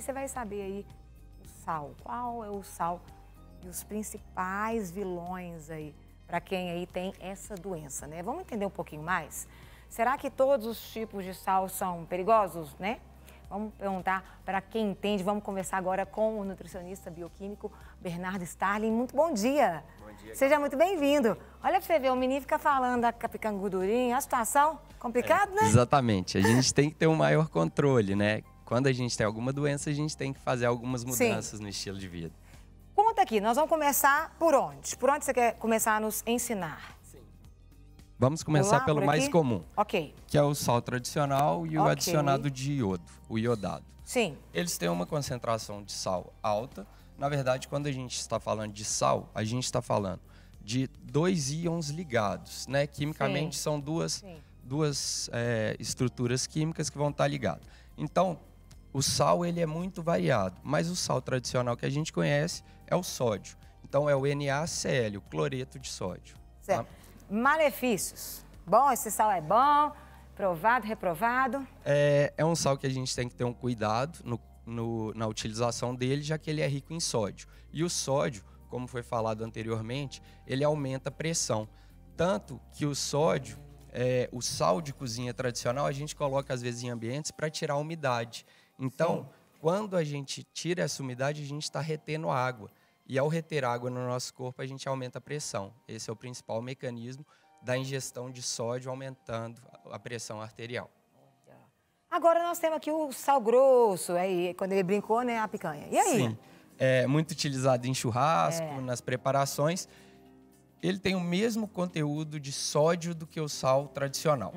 E você vai saber aí o sal, qual é o sal e os principais vilões aí para quem aí tem essa doença, né? Vamos entender um pouquinho mais? Será que todos os tipos de sal são perigosos, né? Vamos perguntar para quem entende. Vamos conversar agora com o nutricionista bioquímico Bernardo Starling. Muito bom dia. Bom dia. Seja muito bem-vindo. Olha para você ver, o menino fica falando da picando gordurinha, a situação complicada, né? Exatamente. A gente tem que ter um maior controle, né? Quando a gente tem alguma doença, a gente tem que fazer algumas mudanças no estilo de vida. Conta aqui, nós vamos começar por onde? Por onde você quer começar a nos ensinar? Vamos começar pelo mais comum, Ok. que é o sal tradicional e o adicionado de iodo, o iodado. Sim. Eles têm uma concentração de sal alta. Na verdade, quando a gente está falando de sal, a gente está falando de dois íons ligados, né? Quimicamente são duas estruturas químicas que vão estar ligadas. Então, o sal ele é muito variado, mas o sal tradicional que a gente conhece é o sódio. Então, é o NaCl, o cloreto de sódio. Certo. Tá? Malefícios. Bom, esse sal é bom, provado, reprovado? É um sal que a gente tem que ter um cuidado na utilização dele, já que ele é rico em sódio. E o sódio, como foi falado anteriormente, ele aumenta a pressão. Tanto que o sódio, o sal de cozinha tradicional, a gente coloca às vezes em ambientes para tirar a umidade. Então, quando a gente tira essa umidade, a gente está retendo água. E ao reter água no nosso corpo, a gente aumenta a pressão. Esse é o principal mecanismo da ingestão de sódio, aumentando a pressão arterial. Agora nós temos aqui o sal grosso, aí, quando ele brincou, né, a picanha. E aí? Sim, é muito utilizado em churrasco, nas preparações. Ele tem o mesmo conteúdo de sódio do que o sal tradicional.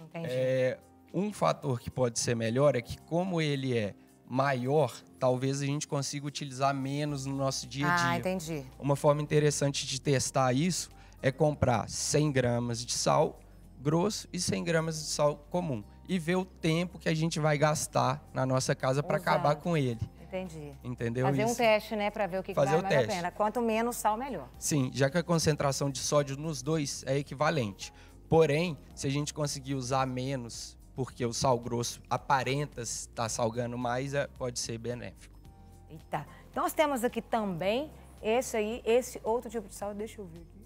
Entendi. Um fator que pode ser melhor é que, como ele é maior, talvez a gente consiga utilizar menos no nosso dia a dia. Ah, entendi. Uma forma interessante de testar isso é comprar 100 gramas de sal grosso e 100 gramas de sal comum e ver o tempo que a gente vai gastar na nossa casa para acabar com ele. Entendi. Entendeu? Fazer um teste, né, para ver o que vale mais a pena. Quanto menos sal, melhor. Sim, já que a concentração de sódio nos dois é equivalente. Porém, se a gente conseguir usar menos, porque o sal grosso aparenta estar salgando mais, pode ser benéfico. Eita. Então, nós temos aqui também esse outro tipo de sal. Deixa eu ver aqui.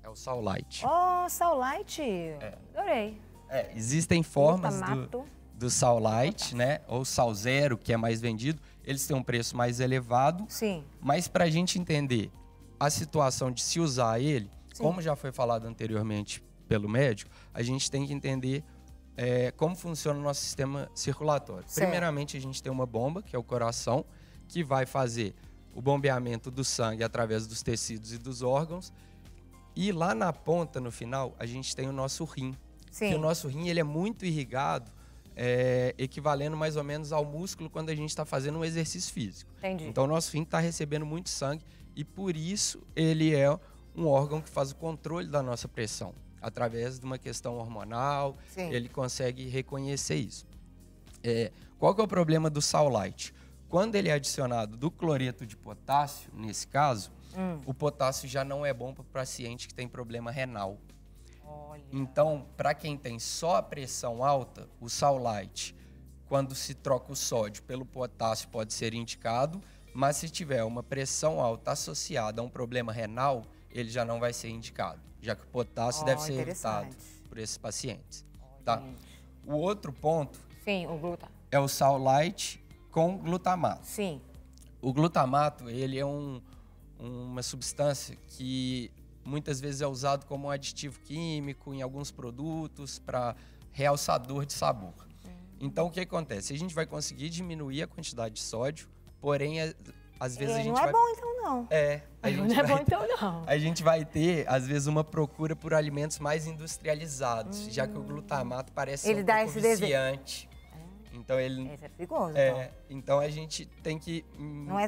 É o sal light. Oh, sal light. Adorei. Existem formas do sal light, né? Ou sal zero, que é mais vendido. Eles têm um preço mais elevado. Sim. Mas para a gente entender a situação de se usar ele, como já foi falado anteriormente pelo médico, a gente tem que entender como funciona o nosso sistema circulatório. Certo. Primeiramente, a gente tem uma bomba, que é o coração, que vai fazer o bombeamento do sangue através dos tecidos e dos órgãos. E lá na ponta, no final, a gente tem o nosso rim. Sim. Que o nosso rim ele é muito irrigado, equivalendo mais ou menos ao músculo quando a gente está fazendo um exercício físico. Entendi. Então, o nosso rim está recebendo muito sangue e, por isso, ele é um órgão que faz o controle da nossa pressão. Através de uma questão hormonal, ele consegue reconhecer isso. Qual que é o problema do sal light? Quando ele é adicionado do cloreto de potássio, nesse caso, o potássio já não é bom para o paciente que tem problema renal. Olha. Então, para quem tem só a pressão alta, o sal light, quando se troca o sódio pelo potássio, pode ser indicado, mas se tiver uma pressão alta associada a um problema renal, ele já não vai ser indicado, já que o potássio deve ser evitado por esses pacientes. Tá? O outro ponto o glutamato. É o sal light com glutamato. Sim. O glutamato, ele é uma substância que muitas vezes é usado como um aditivo químico em alguns produtos para realçador de sabor. Então, o que acontece? A gente vai conseguir diminuir a quantidade de sódio, porém, às vezes a gente não vai... é bom então, não. Não é bom então, não. A gente vai ter, às vezes, uma procura por alimentos mais industrializados, já que o glutamato parece ser um pouco viciante. Então, ele... Esse é perigoso, então, a gente tem que...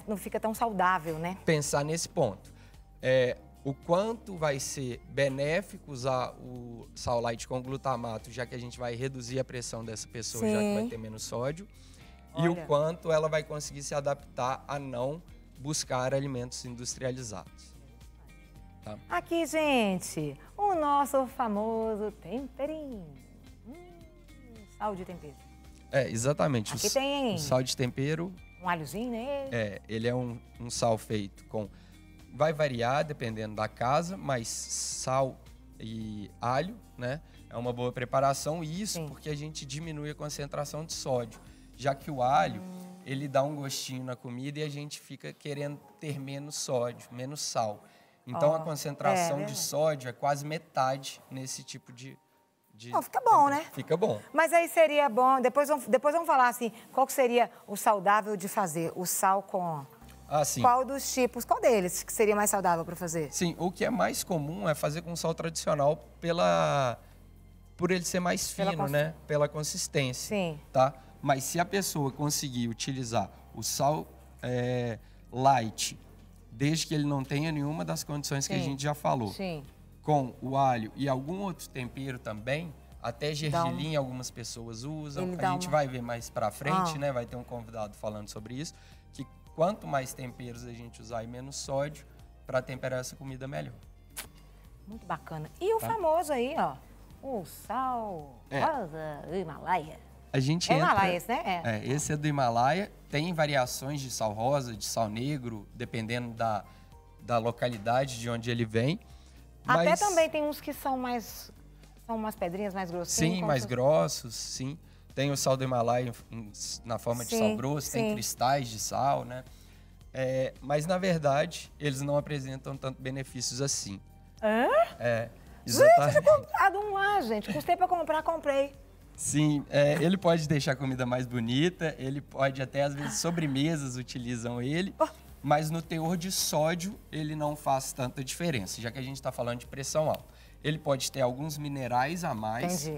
Não fica tão saudável, né? Pensar nesse ponto. O quanto vai ser benéfico usar o sal light com glutamato, já que a gente vai reduzir a pressão dessa pessoa, já que vai ter menos sódio. E o quanto ela vai conseguir se adaptar a não buscar alimentos industrializados. Tá? Aqui, gente, o nosso famoso temperinho. Sal de tempero. Exatamente. Aqui tem o sal de tempero... Um alhozinho nele? Ele é um sal feito com... Vai variar dependendo da casa, mas sal e alho, né? É uma boa preparação. E isso porque a gente diminui a concentração de sódio. Já que o alho, ele dá um gostinho na comida e a gente fica querendo ter menos sódio, menos sal. Então, a concentração de sódio é quase metade nesse tipo de fica bom, né? Fica bom. Mas aí seria bom, depois vamos falar assim, qual que seria o saudável de fazer? O sal com... sim. Qual dos tipos, qual deles que seria mais saudável para fazer? Sim, o que é mais comum é fazer com sal tradicional por ele ser mais fino, né? Pela consistência. Sim. Tá? Mas se a pessoa conseguir utilizar o sal light, desde que ele não tenha nenhuma das condições que a gente já falou, com o alho e algum outro tempero também, até gergelim algumas pessoas usam. A gente vai ver mais pra frente, né? Vai ter um convidado falando sobre isso, que quanto mais temperos a gente usar e menos sódio, para temperar essa comida melhor. Muito bacana. E o famoso aí, ó, o sal rosa do Himalaia. A gente Himalaia esse, né? Esse é do Himalaia. Tem variações de sal rosa, de sal negro, dependendo da localidade de onde ele vem. Até também tem uns que são umas pedrinhas mais grossinhas. Sim, mais grossos, sim. Tem o sal do Himalaia na forma de sal grosso, tem cristais de sal, né? Mas, na verdade, eles não apresentam tanto benefícios assim. Exatamente. Gente, eu comprado um lá, gente. Custei pra comprar, comprei. Sim, ele pode deixar a comida mais bonita, ele pode até, às vezes, sobremesas utilizam ele, mas no teor de sódio ele não faz tanta diferença, já que a gente está falando de pressão alta. Ele pode ter alguns minerais a mais,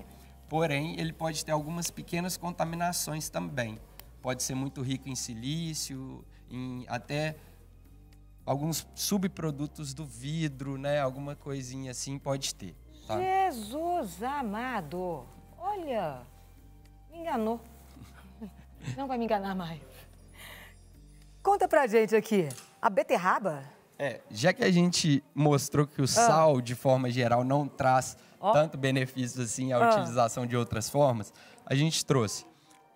porém, ele pode ter algumas pequenas contaminações também. Pode ser muito rico em silício, em até alguns subprodutos do vidro, né? Alguma coisinha assim pode ter. Tá? Jesus amado! Olha, me enganou. Não vai me enganar mais. Conta pra gente aqui, a beterraba? Já que a gente mostrou que o sal, de forma geral, não traz tanto benefício assim à utilização de outras formas, a gente trouxe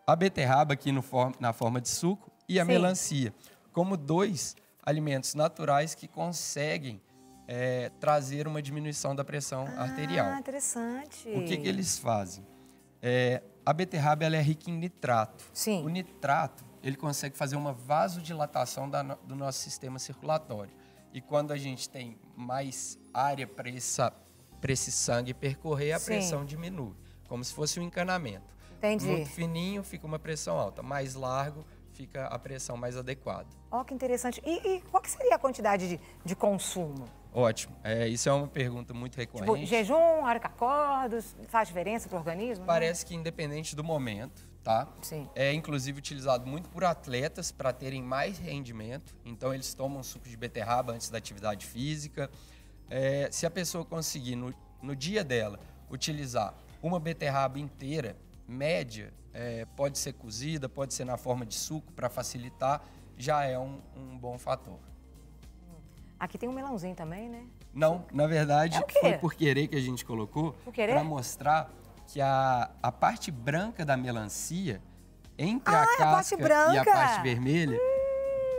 a beterraba aqui na forma de suco e a melancia, como 2 alimentos naturais que conseguem trazer uma diminuição da pressão arterial. Interessante. O que eles fazem? A beterraba ela é rica em nitrato. Sim. O nitrato ele consegue fazer uma vasodilatação do nosso sistema circulatório. E quando a gente tem mais área para esse sangue percorrer, a pressão diminui, como se fosse um encanamento. Entendi. Muito fininho fica uma pressão alta, mais largo fica a pressão mais adequada. Que interessante. E qual que seria a quantidade de consumo? Ótimo. Isso é uma pergunta muito recorrente. Tipo, jejum, hora que acordo, faz diferença para o organismo? Parece que independente do momento, tá? Sim. É inclusive utilizado muito por atletas para terem mais rendimento. Então eles tomam suco de beterraba antes da atividade física. Se a pessoa conseguir no dia dela utilizar uma beterraba inteira, média, pode ser cozida, pode ser na forma de suco para facilitar, já é um bom fator. Aqui tem um melãozinho também, né? Não, na verdade, foi por querer que a gente colocou, para mostrar que a parte branca da melancia, entre a casca e a parte vermelha,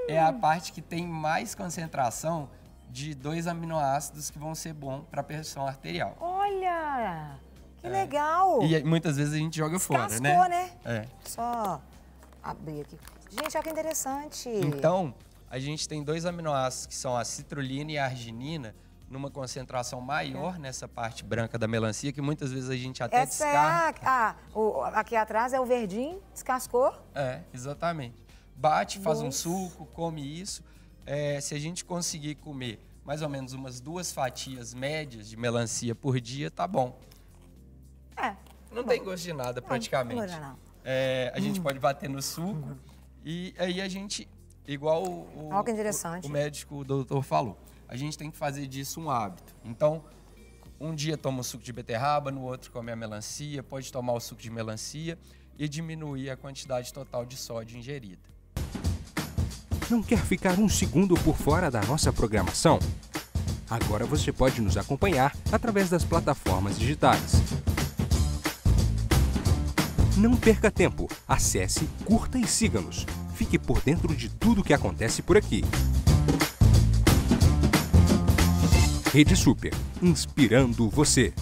é a parte que tem mais concentração de 2 aminoácidos que vão ser bom para a pressão arterial. Olha, que legal! E muitas vezes a gente joga fora, né? Descascou, né? Só abrir aqui. Gente, olha que interessante. Então, a gente tem 2 aminoácidos que são a citrulina e a arginina, numa concentração maior nessa parte branca da melancia, que muitas vezes a gente até descarta. Aqui atrás é o verdinho, descascou. Exatamente. Bate, faz um suco, come isso. Se a gente conseguir comer mais ou menos umas 2 fatias médias de melancia por dia, tá bom. Não tem gosto de nada, praticamente. Não. A gente pode bater no suco e aí a gente... Igual o médico, o doutor falou, a gente tem que fazer disso um hábito. Então, um dia toma o suco de beterraba, no outro come a melancia, pode tomar o suco de melancia e diminuir a quantidade total de sódio ingerida. Não quer ficar um segundo por fora da nossa programação? Agora você pode nos acompanhar através das plataformas digitais. Não perca tempo. Acesse, curta e siga-nos. Fique por dentro de tudo o que acontece por aqui. Rede Super, inspirando você.